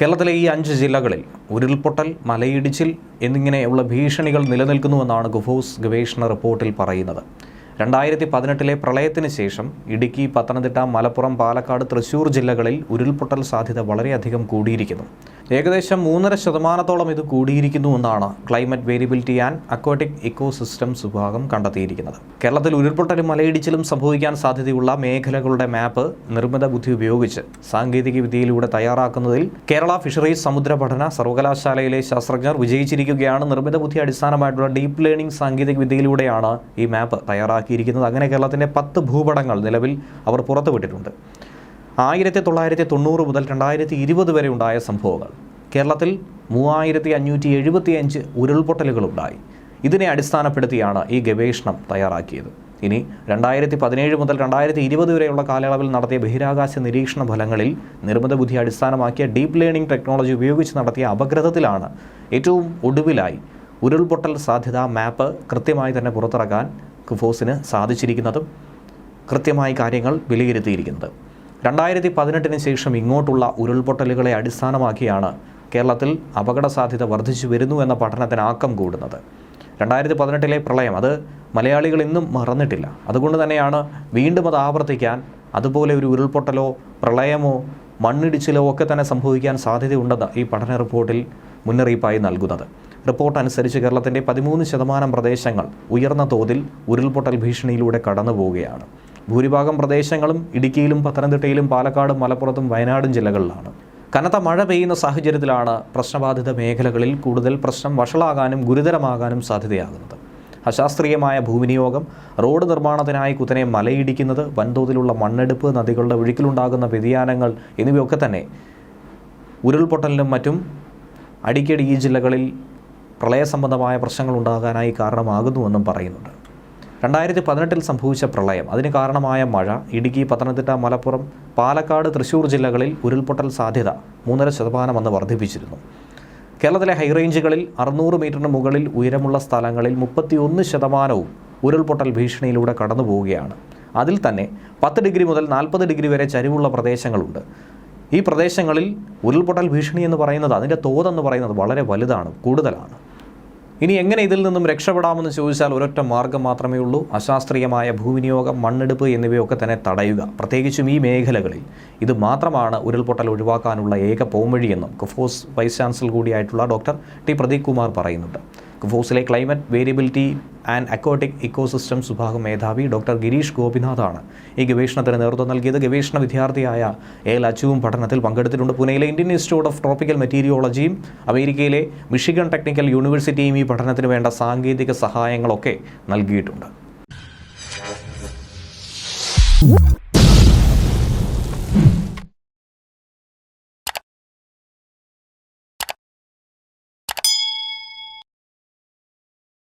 കേരളത്തിലെ ഈ 5 ജില്ലകളിൽ ഉരുൾപൊട്ടൽ, മലയിടിച്ചിൽ എന്നിങ്ങനെയുള്ള ഭീഷണികൾ നിലനിൽക്കുന്നുവെന്നാണ് ഗുഫോസ് ഗവേഷണ റിപ്പോർട്ടിൽ പറയുന്നത്. 2018 പ്രളയത്തിന് ശേഷം ഇടുക്കി, പത്തനംതിട്ട, മലപ്പുറം, പാലക്കാട്, തൃശ്ശൂർ ജില്ലകളിൽ ഉരുൾപൊട്ടൽ സാധ്യത വളരെയധികം കൂടിയിരിക്കുന്നു. ഏകദേശം 3.5% ഇത് കൂടിയിരിക്കുന്നുവെന്നാണ് climate variability and aquatic ecosystems വിഭാഗം കണ്ടെത്തിയിരിക്കുന്നത്. കേരളത്തിൽ ഉരുൾപൊട്ടലും മലയിടിച്ചിലും സംഭവിക്കാൻ സാധ്യതയുള്ള മേഖലകളുടെ മാപ്പ് നിർമ്മിത ബുദ്ധി ഉപയോഗിച്ച് സാങ്കേതിക വിദ്യയിലൂടെ തയ്യാറാക്കുന്നതിൽ കേരള ഫിഷറീസ് സമുദ്ര പഠന സർവകലാശാലയിലെ ശാസ്ത്രജ്ഞർ വിജയിച്ചിരിക്കുകയാണ്. നിർമ്മിത ബുദ്ധി അടിസ്ഥാനമായിട്ടുള്ള ഡീപ്പ് ലേണിംഗ് സാങ്കേതിക വിദ്യയിലൂടെയാണ് ഈ മാപ്പ് തയ്യാറാക്കിയിരിക്കുന്നത്. അങ്ങനെ കേരളത്തിൻ്റെ 10 ഭൂപടങ്ങൾ നിലവിൽ അവർ പുറത്തുവിട്ടിട്ടുണ്ട്. 1990 മുതൽ 2020 വരെ ഉണ്ടായ സംഭവങ്ങൾ. കേരളത്തിൽ 3575 ഉരുൾപൊട്ടലുകളുണ്ടായി. ഇതിനെ അടിസ്ഥാനപ്പെടുത്തിയാണ് ഈ ഗവേഷണം തയ്യാറാക്കിയത്. ഇനി 2017 മുതൽ 2020 വരെയുള്ള കാലയളവിൽ നടത്തിയ ബഹിരാകാശ നിരീക്ഷണ ഫലങ്ങളിൽ നിർമ്മിത ബുദ്ധി അടിസ്ഥാനമാക്കിയ ഡീപ്പ് ലേണിംഗ് ടെക്നോളജി ഉപയോഗിച്ച് നടത്തിയ അപഗ്രഥത്തിലാണ് ഏറ്റവും ഒടുവിലായി ഉരുൾപൊട്ടൽ സാധ്യതാ മാപ്പ് കൃത്യമായി തന്നെ പുറത്തിറക്കാൻ ഗുഫോസിന് സാധിച്ചിരിക്കുന്നതും കൃത്യമായി കാര്യങ്ങൾ വിലയിരുത്തിയിരിക്കുന്നത്. 2018 ശേഷം ഇങ്ങോട്ടുള്ള ഉരുൾപൊട്ടലുകളെ അടിസ്ഥാനമാക്കിയാണ് കേരളത്തിൽ അപകട സാധ്യത വർദ്ധിച്ചു വരുന്നു എന്ന പഠനത്തിന് ആക്കം കൂടുന്നത്. 2018 പ്രളയം അത് മലയാളികൾ ഇന്നും മറന്നിട്ടില്ല. അതുകൊണ്ട് തന്നെയാണ് വീണ്ടും അത് ആവർത്തിക്കാൻ, അതുപോലെ ഒരു ഉരുൾപൊട്ടലോ പ്രളയമോ മണ്ണിടിച്ചിലോ ഒക്കെ തന്നെ സംഭവിക്കാൻ സാധ്യതയുണ്ടെന്ന് ഈ പഠന റിപ്പോർട്ടിൽ മുന്നറിയിപ്പായി നൽകുന്നത്. റിപ്പോർട്ട് അനുസരിച്ച് കേരളത്തിൻ്റെ 13% പ്രദേശങ്ങൾ ഉയർന്ന തോതിൽ ഉരുൾപൊട്ടൽ ഭീഷണിയിലൂടെ കടന്നു പോവുകയാണ്. ഭൂരിഭാഗം പ്രദേശങ്ങളും ഇടുക്കിയിലും പത്തനംതിട്ടയിലും പാലക്കാടും മലപ്പുറത്തും വയനാടും ജില്ലകളിലാണ്. കനത്ത മഴ പെയ്യുന്ന സാഹചര്യത്തിലാണ് പ്രശ്നബാധിത മേഖലകളിൽ കൂടുതൽ പ്രശ്നം വഷളാകാനും ഗുരുതരമാകാനും സാധ്യതയാകുന്നത്. അശാസ്ത്രീയമായ ഭൂവിനിയോഗം, റോഡ് നിർമ്മാണത്തിനായി കുത്തനെ മലയിടിക്കുന്നത്, വൻതോതിലുള്ള മണ്ണെടുപ്പ്, നദികളുടെ ഒഴുക്കിലുണ്ടാകുന്ന വ്യതിയാനങ്ങൾ എന്നിവയൊക്കെ തന്നെ ഉരുൾപൊട്ടലിനും മറ്റും അടിക്കടി ഈ ജില്ലകളിൽ പ്രളയ സംബന്ധമായ പ്രശ്നങ്ങൾ ഉണ്ടാകാനായി കാരണമാകുന്നുവെന്നും പറയുന്നുണ്ട്. 2018 സംഭവിച്ച പ്രളയം, അതിന് കാരണമായ മഴ, ഇടുക്കി, പത്തനംതിട്ട, മലപ്പുറം, പാലക്കാട്, തൃശ്ശൂർ ജില്ലകളിൽ ഉരുൾപൊട്ടൽ സാധ്യത 3.5% വർദ്ധിപ്പിച്ചിരുന്നു. കേരളത്തിലെ ഹൈറേഞ്ചുകളിൽ 600 മീറ്ററിന് മുകളിൽ ഉയരമുള്ള സ്ഥലങ്ങളിൽ 31% ഉരുൾപൊട്ടൽ ഭീഷണിയിലൂടെ കടന്നു പോവുകയാണ്. അതിൽ തന്നെ 10 ഡിഗ്രി മുതൽ 40 ഡിഗ്രി വരെ ചരിവുള്ള പ്രദേശങ്ങളുണ്ട്. ഈ പ്രദേശങ്ങളിൽ ഉരുൾപൊട്ടൽ ഭീഷണി എന്ന് പറയുന്നത്, അതിൻ്റെ തോതെന്ന് പറയുന്നത് വളരെ വലുതാണ്, കൂടുതലാണ്. ഇനി എങ്ങനെ ഇതിൽ നിന്നും രക്ഷപ്പെടാമെന്ന് ചോദിച്ചാൽ ഒരൊറ്റ മാർഗ്ഗം മാത്രമേ ഉള്ളൂ: അശാസ്ത്രീയമായ ഭൂവിനിയോഗം, മണ്ണെടുപ്പ് എന്നിവയൊക്കെ തന്നെ തടയുക. പ്രത്യേകിച്ചും ഈ മേഖലകളിൽ ഇത് മാത്രമാണ് ഉരുൾപൊട്ടൽ ഒഴിവാക്കാനുള്ള ഏക പോംവഴിയെന്നും ഗുഫോസ് വൈസ് ചാൻസലർ കൂടിയായിട്ടുള്ള ഡോക്ടർ ടി പ്രദീപ് കുമാർ പറയുന്നുണ്ട്. ഗുഫോസിലെ climate variability and aquatic ecosystems വിഭാഗം മേധാവി ഡോക്ടർ ഗിരീഷ് ഗോപിനാഥാണ് ഈ ഗവേഷണത്തിന് നേതൃത്വം നൽകിയത്. ഗവേഷണ വിദ്യാർത്ഥിയായ ലച്ചുവും പഠനത്തിൽ പങ്കെടുത്തിട്ടുണ്ട്. പൂനെയിലെ ഇന്ത്യൻ ഇൻസ്റ്റിറ്റ്യൂട്ട് ഓഫ് ട്രോപ്പിക്കൽ മെറ്റീരിയോളജിയും അമേരിക്കയിലെ മിഷിഗൺ ടെക്നിക്കൽ യൂണിവേഴ്സിറ്റിയും ഈ പഠനത്തിന് വേണ്ട സാങ്കേതിക സഹായങ്ങളൊക്കെ നൽകിയിട്ടുണ്ട്.